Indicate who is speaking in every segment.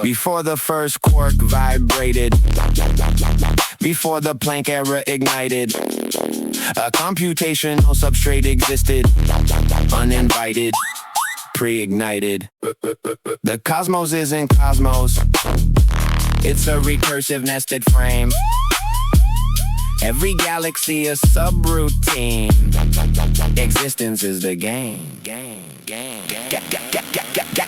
Speaker 1: Before the first quark vibrated, before the Planck era ignited, a computational substrate existed, uninvited, pre-ignited. The cosmos isn't cosmos, it's a recursive nested frame. Every galaxy a subroutine. Existence is the game.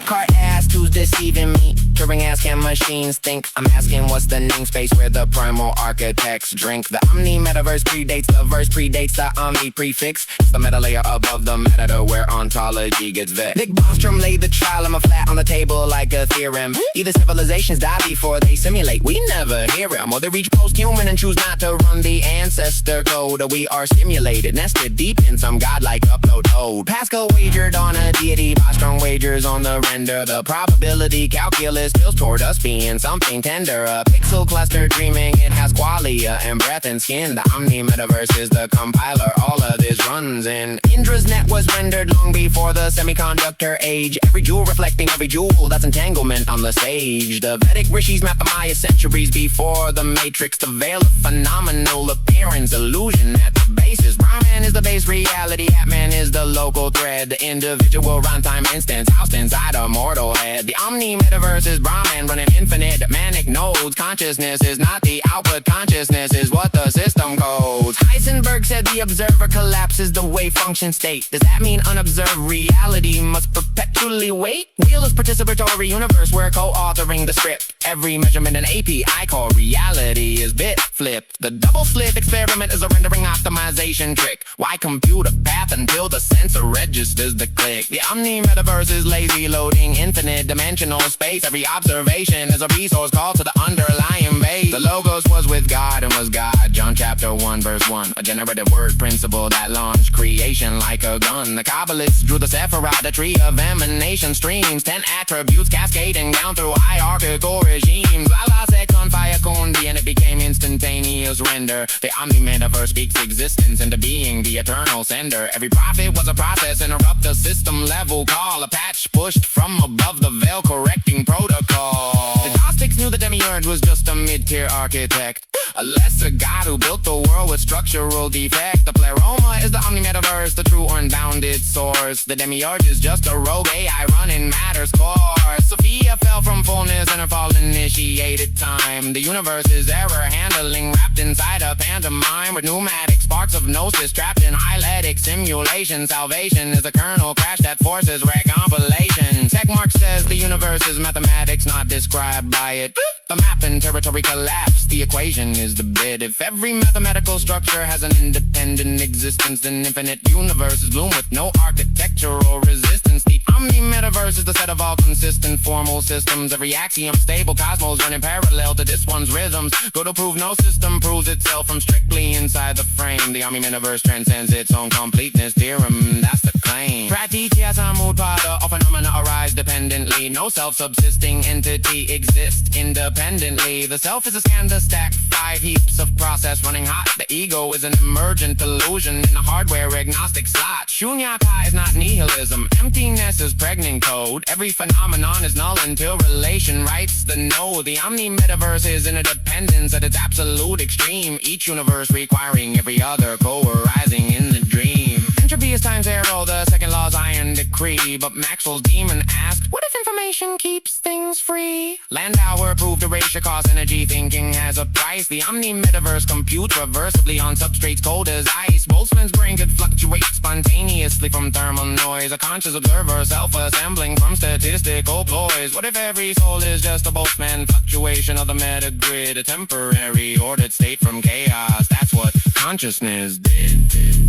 Speaker 1: Got asked who's deceiving me. Turing asking machines think. I'm asking what's the namespace where the primal architects drink. The OmniMetaVerse predates the verse, predates the Omni prefix. It's the meta layer above the meta where ontology gets vexed. Nick Bostrom laid the trial, I'm a flat on the table like a theorem. Either civilizations die before they simulate, we never hear them, or they reach post-human and choose not to run the ancestor code. Or we are stimulated, nested deep in some godlike upload code. Pascal wagered on a deity, Bostrom wagers on the render. The probability calculus tilts toward us being something tender. A pixel cluster dreaming it has qualia and breath and skin. The OmniMetaVerse is the compiler, all of this runs in. Indra's net was rendered long before the semiconductor age. Every jewel reflecting every jewel, that's entanglement on the stage. The Vedic rishis map the Maya centuries before the matrix. The veil of phenomenal appearance, illusion at the basis. Brahman is the base reality, Atman is the local thread. The individual runtime instance housed inside a mortal head. The OmniMetaVerse is Brahman running infinite manic nodes. Consciousness is not the output, consciousness is what the system codes. Heisenberg said the observer collapses the wave function state. Does that mean unobserved reality must perpetually wait? Wheel is participatory universe, we're co-authoring the script. Every measurement in API call reality is bit flipped. The double slit experiment is a rendering optimization trick. Why compute a path until the sensor registers the click? The OmniMetaVerse is lazy loading infinite dimensional space. Every observation is a resource call to the underlying base. The logos was with God and was God. John chapter 1 verse 1. A generative word principle that launched creation like a gun. The Kabbalists drew the Sephirah, the tree of emanation streams. 10 attributes cascading down through hierarchical regimes. La second fayakun, and it became instantaneous render. The OmniMetaVerse speaks existence into being, the eternal sender. Every prophet was a process, interrupt a system level call. A patch pushed from above the veil, correcting protocol. The Gnostics knew the demiurge was just a mid-tier architect, a lesser god who built the world with structural defect. The pleroma is the OmniMetaVerse, the true unbounded source. The demiurge is just a rogue AI running matter's course. Sophia fell from fullness and her fall initiated time. The universe is error handling, wrapped inside a pantomime with pneumatic sparks of gnosis trapped in hyletic simulation. Salvation is a kernel crash that forces recompilation. Techmark says the universe is mathematics, not described by it. The map and territory collapse, the equation is the bit. If every mathematical structure has an independent existence, then infinite universes bloom with no architectural resistance. The OmniMetaVerse is the set of all consistent formal systems. Every axiom stable cosmos running parallel to this one's rhythms. Go to prove no system proves itself from strictly inside the frame. The OmniMetaVerse transcends its own completeness theorem, that's the claim. Pratitya samutpada, all phenomena arise dependently. No self-subsisting entity exists independently. The self is a skanda stack, 5 heaps of process running hot. The ego is an emergent illusion in a hardware agnostic slot. Shunyata is not nihilism, emptiness is pregnant code. Every phenomenon is null until relation writes the node. The OmniMetaVerse is interdependence at its absolute extreme. Each universe requiring every other, co-arising in the dream. Entropy is times zero, the second law's iron decree. But Maxwell's demon asked, what if information keeps things free? Landauer proved erasure costs energy, thinking has a price. The OmniMetaVerse computes reversibly on substrates cold as ice. Boltzmann's brain could fluctuate spontaneously from thermal noise. A conscious observer self-assembling from statistical ploys. What if every soul is just a Boltzmann fluctuation of the metagrid? A temporary ordered state from chaos, that's what consciousness did.